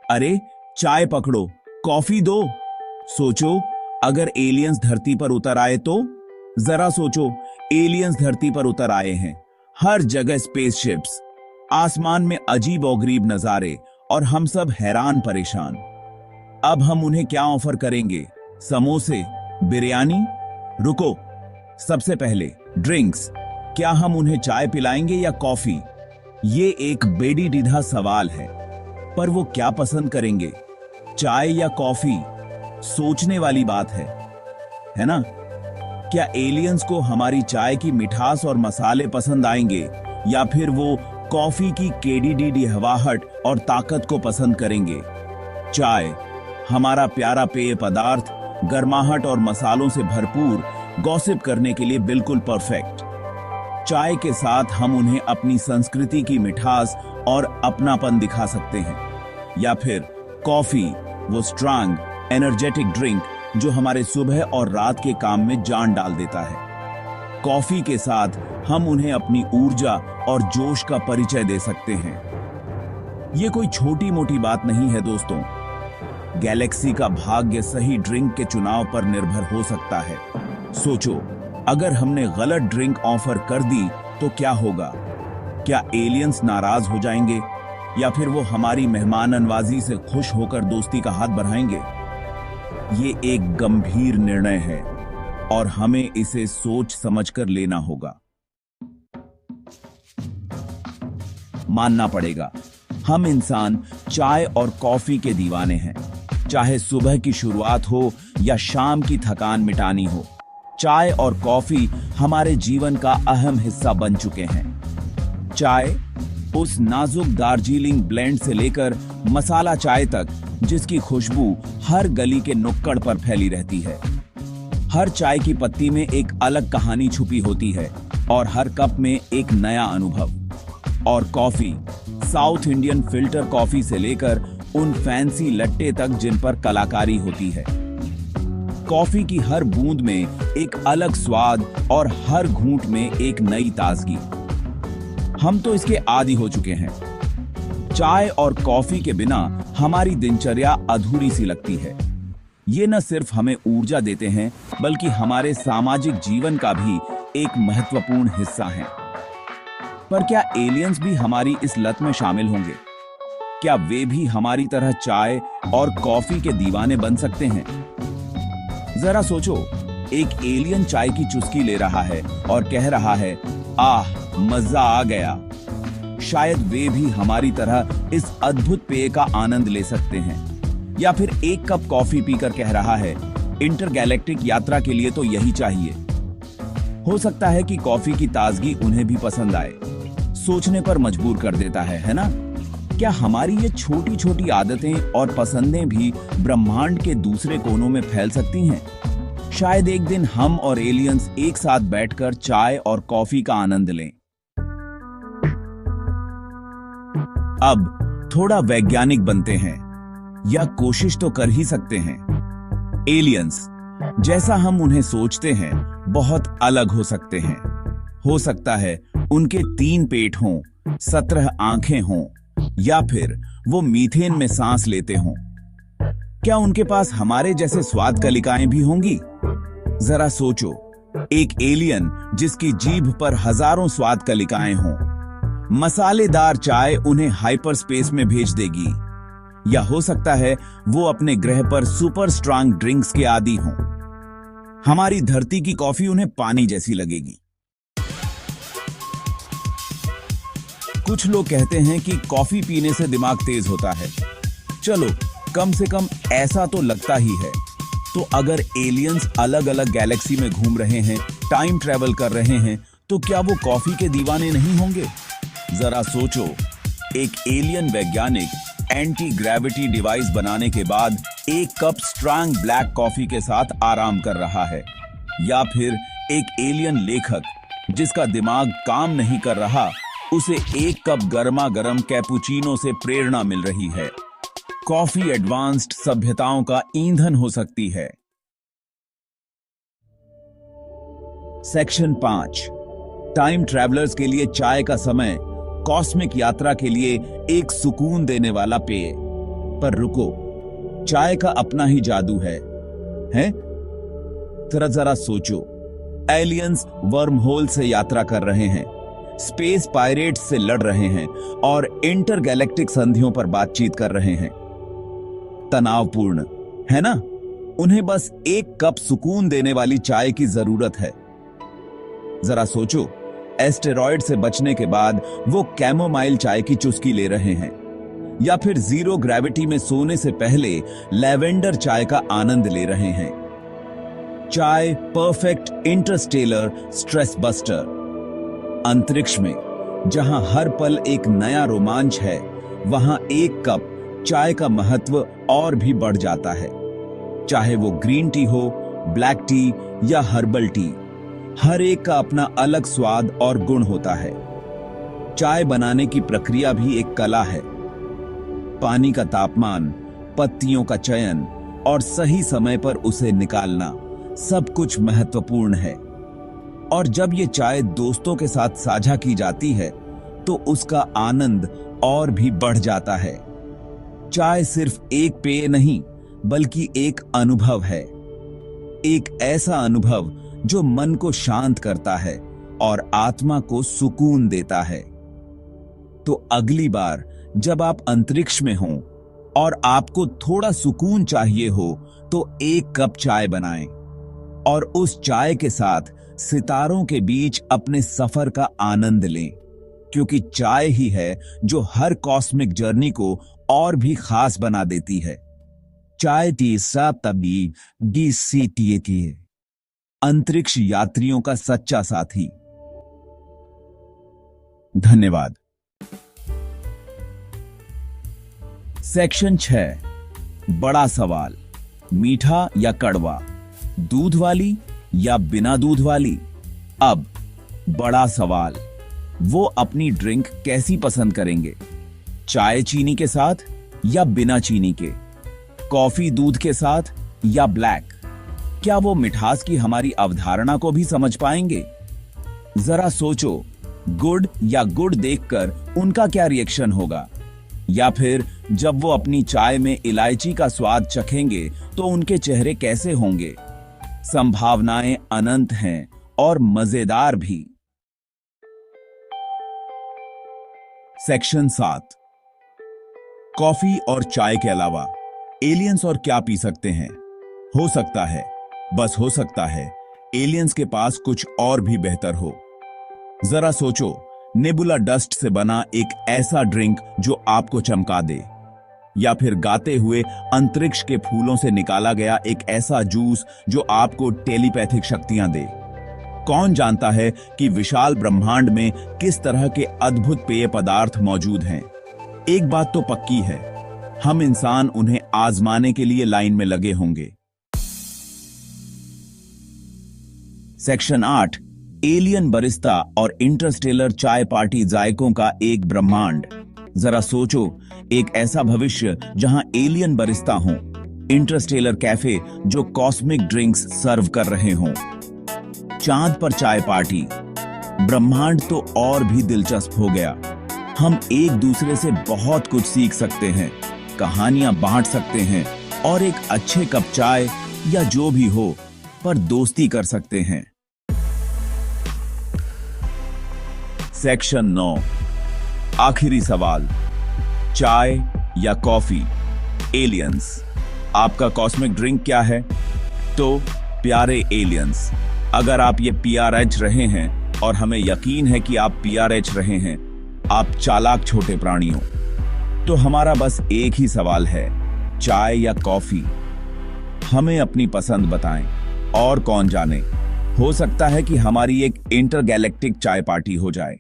अरे चाय पकड़ो, कॉफी दो। सोचो, अगर एलियंस धरती पर उतर आए तो? जरा सोचो, एलियंस धरती पर उतर आए हैं। हर जगह स्पेसशिप्स, आसमान में अजीब और गरीब नजारे, और हम सब हैरान परेशान। अब हम उन्हें क्या ऑफर करेंगे? समोसे? बिरयानी? रुको, सबसे पहले ड्रिंक्स। क्या हम उन्हें चाय पिलाएंगे या कॉफी? ये एक बेडीडीधा सवाल है, पर वो क्या पसंद करेंगे, चाय या कॉफी? सोचने वाली बात है ना? क्या एलियंस को हमारी चाय की मिठास और मसाले पसंद आएंगे, या फिर वो कॉफी की केडीडीडी हवाहट और ताकत को पसंद करेंगे? चाय, हमारा प्यारा पेय पदार्थ, गर्माहट और मसालों से भरपूर, गॉसिप करने के लिए बिल्कुल परफेक्ट। चाय के साथ हम उन्हें अपनी संस्कृति की मिठास और अपनापन दिखा सकते हैं। या फिर कॉफी, वो स्ट्रांग एनर्जेटिक ड्रिंक जो हमारे सुबह और रात के काम में जान डाल देता है। कॉफी के साथ हम उन्हें अपनी ऊर्जा और जोश का परिचय दे सकते हैं। ये कोई छोटी मोटी बात नहीं है दोस्तों। गैलेक्सी का भाग्य सही ड्रिंक के चुनाव पर निर्भर हो सकता है। सोचो, अगर हमने गलत ड्रिंक ऑफर कर दी तो क्या होगा? क्या एलियंस नाराज हो जाएंगे, या फिर वो हमारी मेहमान नवाजी से खुश होकर दोस्ती का हाथ बढ़ाएंगे? ये एक गंभीर निर्णय है और हमें इसे सोच समझकर लेना होगा। मानना पड़ेगा, हम इंसान चाय और कॉफी के दीवाने हैं। चाहे सुबह की शुरुआत हो या शाम की थकान मिटानी हो, चाय और कॉफी हमारे जीवन का अहम हिस्सा बन चुके हैं। चाय, उस नाजुक दार्जिलिंग ब्लेंड से लेकर मसाला चाय तक, जिसकी खुशबू हर गली के नुक्कड़ पर फैली रहती है। हर चाय की पत्ती में एक अलग कहानी छुपी होती है और हर कप में एक नया अनुभव। और coffee, south Indian filter coffee से लेकर उन फैंसी लट्टे तक जिन पर कलाकारी होती है। कॉफी की हर बूंद में एक अलग स्वाद और हर घूंट में एक नई ताजगी। हम तो इसके आदी हो चुके हैं। चाय और कॉफी के बिना हमारी दिनचर्या अधूरी सी लगती है। ये न सिर्फ हमें ऊर्जा देते हैं, बल्कि हमारे सामाजिक जीवन का भी एक महत्वपूर्ण हिस्सा हैं। पर क्या एलियंस भी हमारी इस लत में शामिल होंगे? क्या वे भी हमारी तरह चाय और कॉफी के दीवाने बन सकते हैं? जरा सोचो, एक एलियन चाय की चुस्की ले रहा है और कह रहा है, आह मजा आ गया। शायद वे भी हमारी तरह इस अद्भुत पेय का आनंद ले सकते हैं। या फिर एक कप कॉफी पीकर कह रहा है, इंटरगैलेक्टिक यात्रा के लिए तो यही चाहिए। हो सकता है कि कॉफी की ताजगी उन्हें भी पसंद आए। सोचने पर मजबूर कर देता है ना? क्या हमारी ये छोटी छोटी आदतें और पसंदें भी ब्रह्मांड के दूसरे कोनों में फैल सकती हैं? शायद एक दिन हम और एलियंस एक साथ बैठकर चाय और कॉफी का आनंद लें। अब थोड़ा वैज्ञानिक बनते हैं, या कोशिश तो कर ही सकते हैं। एलियंस, जैसा हम उन्हें सोचते हैं, बहुत अलग हो सकते हैं। हो सकता है उनके 3 पेट हों, 17 आंखें हों, या फिर वो मीथेन में सांस लेते हों। क्या उनके पास हमारे जैसे स्वाद कलिकाएं भी होंगी? जरा सोचो, एक एलियन जिसकी जीभ पर हजारों स्वाद कलिकाएं हों। मसालेदार चाय उन्हें हाइपर स्पेस में भेज देगी, या हो सकता है वो अपने ग्रह पर सुपर स्ट्रांग ड्रिंक्स के आदी हों। हमारी धरती की कॉफी उन्हें पानी जैसी लगेगी। कुछ लोग कहते हैं कि कॉफी पीने से दिमाग तेज होता है। चलो, कम से कम ऐसा तो लगता ही है। तो अगर एलियंस अलग अलग गैलेक्सी में घूम रहे हैं, टाइम ट्रेवल कर रहे हैं, तो क्या वो कॉफी के दीवाने नहीं होंगे? जरा सोचो, एक एलियन वैज्ञानिक एंटी ग्रेविटी डिवाइस बनाने के बाद एक कप स्ट्रांग ब्लैक कॉफी के साथ आराम कर रहा है। या फिर एक एलियन लेखक जिसका दिमाग काम नहीं कर रहा, उसे एक कप गर्मा गर्म कैपुचिनो से प्रेरणा मिल रही है। कॉफी एडवांस्ड सभ्यताओं का ईंधन हो सकती है। सेक्शन 5, टाइम ट्रैवलर्स के लिए चाय का समय, कॉस्मिक यात्रा के लिए एक सुकून देने वाला पेय। पर रुको, चाय का अपना ही जादू है, हैं? जरा सोचो, एलियंस वर्म होल से यात्रा कर रहे हैं, स्पेस पायरेट्स से लड़ रहे हैं और इंटरगैलेक्टिक संधियों पर बातचीत कर रहे हैं। तनावपूर्ण है ना? उन्हें बस एक कप सुकून देने वाली चाय की जरूरत है। जरा सोचो, एस्टेरॉयड से बचने के बाद वो कैमोमाइल चाय की चुस्की ले रहे हैं, या फिर जीरो ग्रेविटी में सोने से पहले लैवेंडर चाय का आनंद ले रहे हैं। चाय परफेक्ट इंटरस्टेलर स्ट्रेस बस्टर। अंतरिक्ष में जहां हर पल एक नया रोमांच है, वहां एक कप चाय का महत्व और भी बढ़ जाता है। चाहे वो ग्रीन टी हो, ब्लैक टी या हर्बल टी, हर एक का अपना अलग स्वाद और गुण होता है। चाय बनाने की प्रक्रिया भी एक कला है। पानी का तापमान, पत्तियों का चयन और सही समय पर उसे निकालना सब कुछ महत्वपूर्ण है। और जब ये चाय दोस्तों के साथ साझा की जाती है तो उसका आनंद और भी बढ़ जाता है। चाय सिर्फ एक पेय नहीं, बल्कि एक अनुभव है, एक ऐसा अनुभव जो मन को शांत करता है और आत्मा को सुकून देता है। तो अगली बार जब आप अंतरिक्ष में हों और आपको थोड़ा सुकून चाहिए हो, तो एक कप चाय बनाएं और उस चाय के साथ सितारों के बीच अपने सफर का आनंद लें, क्योंकि चाय ही है जो हर कॉस्मिक जर्नी को और भी खास बना देती है। चाय टी सा तभी DCTA, अंतरिक्ष यात्रियों का सच्चा साथी। धन्यवाद। सेक्शन 6, बड़ा सवाल, मीठा या कड़वा, दूध वाली या बिना दूध वाली? अब बड़ा सवाल, वो अपनी ड्रिंक कैसी पसंद करेंगे? चाय चीनी के साथ या बिना चीनी के? कॉफी दूध के साथ या ब्लैक? क्या वो मिठास की हमारी अवधारणा को भी समझ पाएंगे? जरा सोचो, गुड़ या गुड़ देखकर उनका क्या रिएक्शन होगा? या फिर जब वो अपनी चाय में इलायची का स्वाद चखेंगे तो उनके चेहरे कैसे होंगे? संभावनाएं अनंत हैं और मजेदार भी। सेक्शन 7, कॉफी और चाय के अलावा एलियंस और क्या पी सकते हैं? हो सकता है, बस हो सकता है, एलियंस के पास कुछ और भी बेहतर हो। जरा सोचो, नेबुला डस्ट से बना एक ऐसा ड्रिंक जो आपको चमका दे, या फिर गाते हुए अंतरिक्ष के फूलों से निकाला गया एक ऐसा जूस जो आपको टेलीपैथिक शक्तियां दे। कौन जानता है कि विशाल ब्रह्मांड में किस तरह के अद्भुत पेय पदार्थ मौजूद हैं। एक बात तो पक्की है, हम इंसान उन्हें आजमाने के लिए लाइन में लगे होंगे। सेक्शन 8, एलियन बरिस्ता और इंटरस्टेलर चाय पार्टी जायकों का एक ब्रह्मांड। जरा सोचो, एक ऐसा भविष्य जहां एलियन बरिस्ता हों, इंटरस्टेलर कैफे जो कॉस्मिक ड्रिंक्स सर्व कर रहे हों, चांद पर चाय पार्टी। ब्रह्मांड तो और भी दिलचस्प हो गया। हम एक दूसरे से बहुत कुछ सीख सकते हैं, कहानियां बांट सकते हैं और एक अच्छे कप चाय या जो भी हो पर दोस्ती कर सकते हैं। सेक्शन 9, आखिरी सवाल, चाय या कॉफी? एलियंस, आपका कॉस्मिक ड्रिंक क्या है? तो प्यारे एलियंस, अगर आप ये PRH रहे हैं, और हमें यकीन है कि आप PRH रहे हैं, आप चालाक छोटे प्राणी हो, तो हमारा बस एक ही सवाल है, चाय या कॉफी? हमें अपनी पसंद बताएं, और कौन जाने, हो सकता है कि हमारी एक इंटरगैलेक्टिक चाय पार्टी हो जाए।